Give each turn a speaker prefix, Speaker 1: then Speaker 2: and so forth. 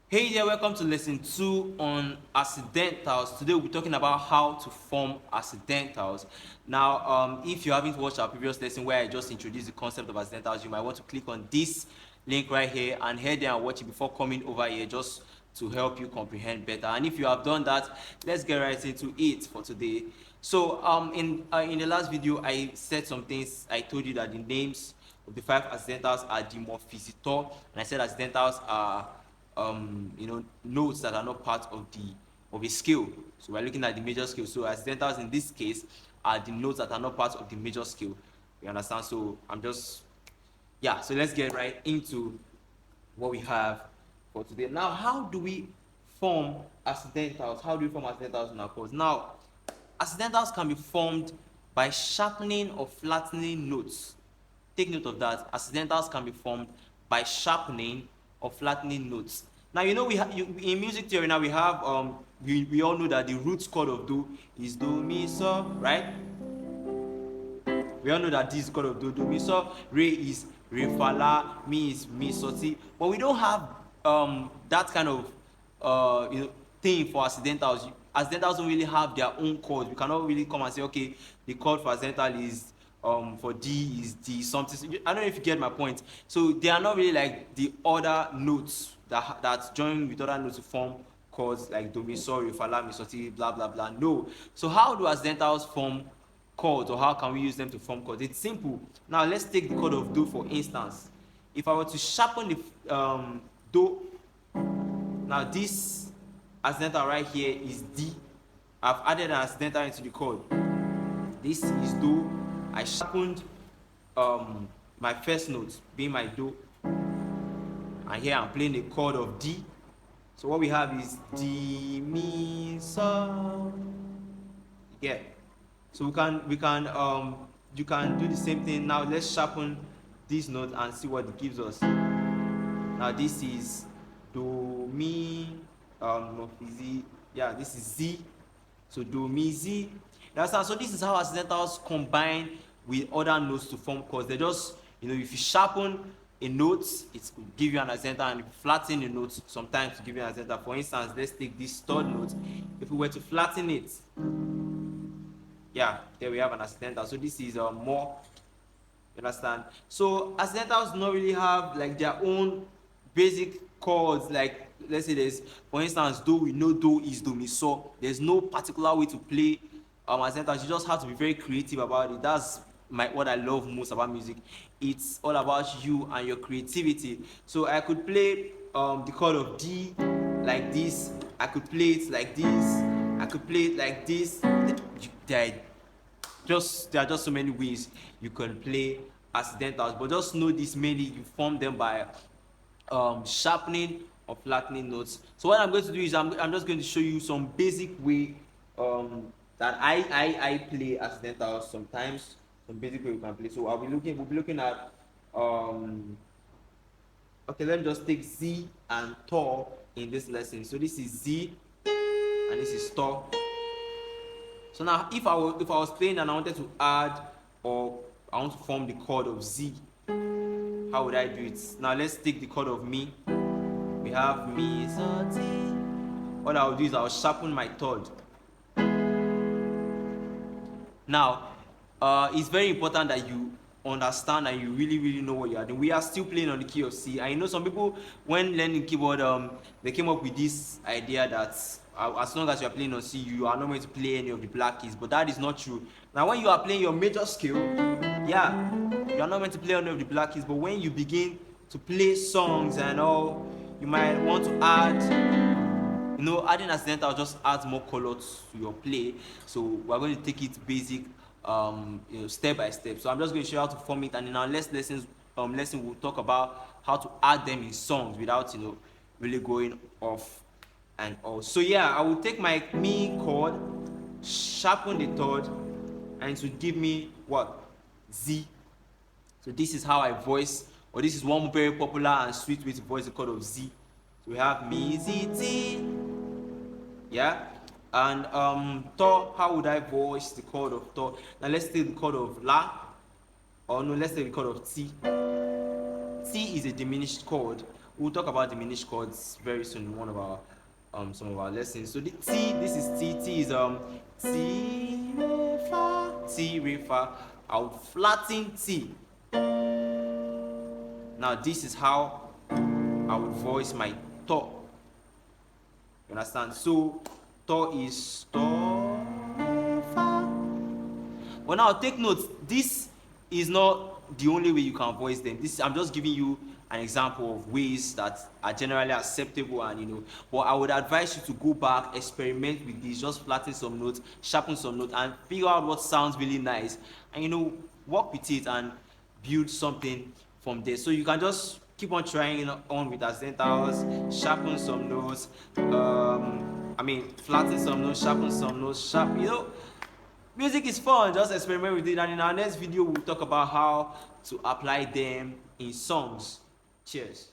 Speaker 1: Hey there, welcome to lesson 2 on accidentals. Today we'll be talking about how to form accidentals. Now, if you haven't watched our previous lesson where I just introduced the concept of accidentals, you might want to click on this link right here and head there and watch it before coming over here just to help you comprehend better. And if you have done that, let's get right into it for today. So, in the last video, I said some things. I told you that the names of the 5 accidentals are dimorphisitor, and I said accidentals are notes that are not part of a scale. So we're looking at the major scale. So accidentals in this case are the notes that are not part of the major scale. You understand? So so let's get right into what we have for today. Now, how do we form accidentals? How do we form accidentals in our chords? Now, accidentals can be formed by sharpening or flattening notes. Take note of that. Accidentals can be formed by sharpening or flattening notes. Now, you know, in music theory now we have we all know that the root chord of do is do mi so, right? We all know that this chord of do mi so, re is re fa la, mi is mi so ti. But we don't have that kind of thing for accidentals. Accidentals don't really have their own chords. We cannot really come and say, okay, the chord for accidental is for D is D something. I don't know if you get my point. So they are not really like the other notes that join with other notes to form chords like do mi so, re fa la, mi so ti, blah blah blah. No. So how do accidentals form chords, or how can we use them to form chords? It's simple. Now let's take the chord of do for instance. If I were to sharpen the do, now this accidental right here is D. I've added an accidental into the chord. This is do. I sharpened my first note being my do, and here I'm playing the chord of D. So what we have is D mi so. Yeah. So you can do the same thing. Now let's sharpen this note and see what it gives us. Now this is do mi no Z. Yeah, this is Z. So do mi Z. So this is how accidentals combine with other notes to form chords. They just, if you sharpen a note, it will give you an accidental, and if you flatten a note, sometimes to give you an accidental. For instance, let's take this third note. If we were to flatten it, yeah, there we have an accidental. So this is more, you understand? So accidentals don't really have like their own basic chords. Like let's say there's, for instance, do, we know do is do mi so. There's no particular way to play accidentals. You just have to be very creative about it. That's what I love most about music. It's all about you and your creativity. So I could play the chord of D like this. I could play it like this. I could play it like this. There are just so many ways you can play accidentals, but just know this: mainly you form them by sharpening or flattening notes. So what I'm going to do is I'm just going to show you some basic way that I play accidentals sometimes, some basic way you can play. So we'll be looking at okay, let me just take Z and Tor in this lesson. So this is Z and this is Tor. So now if I was playing and I wanted to add, or I want to form the chord of Z, how would I do it? Now let's take the chord of mi. We have mi so ti. What I'll do is I'll sharpen my third. Now it's very important that you understand and you really know what you are doing. We are still playing on the key of C. I know some people, when learning keyboard, they came up with this idea that as long as you are playing on C, you are not going to play any of the black keys, but that is not true. Now when you are playing your major scale, yeah, you are not meant to play any of the black keys, but when you begin to play songs and all, you might want to add, adding accidental just adds more color to your play. So we're going to take it basic, step by step. So I'm just going to show you how to form it, and in our next lesson we'll talk about how to add them in songs without really going off and all. So yeah, I will take my mi chord, sharpen the third, and it will give me what? Z. So this is how I voice, or this is one very popular and sweet way to voice the chord of Z. So we have mi Z T. Yeah. And to, how would I voice the chord of to? Now let's take the chord of la, or no, let's take the chord of T. T is a diminished chord, We'll talk about diminished chords very soon in one of our some of our lessons. So the T, this is T. T is T re fa, T re fa. I'll flatten T. Now this is how I would voice my to. You understand? So to is to re fa. But now take note, this is not the only way you can voice them. This I'm just giving you an example of ways that are generally acceptable, and but I would advise you to go back, experiment with this, just flatten some notes, sharpen some notes, and figure out what sounds really nice, and work with it and build something from there. So you can just keep on trying on with accidentals, sharpen some notes, flatten some notes, sharpen some notes, music is fun, just experiment with it, and in our next video we'll talk about how to apply them in songs. Cheers.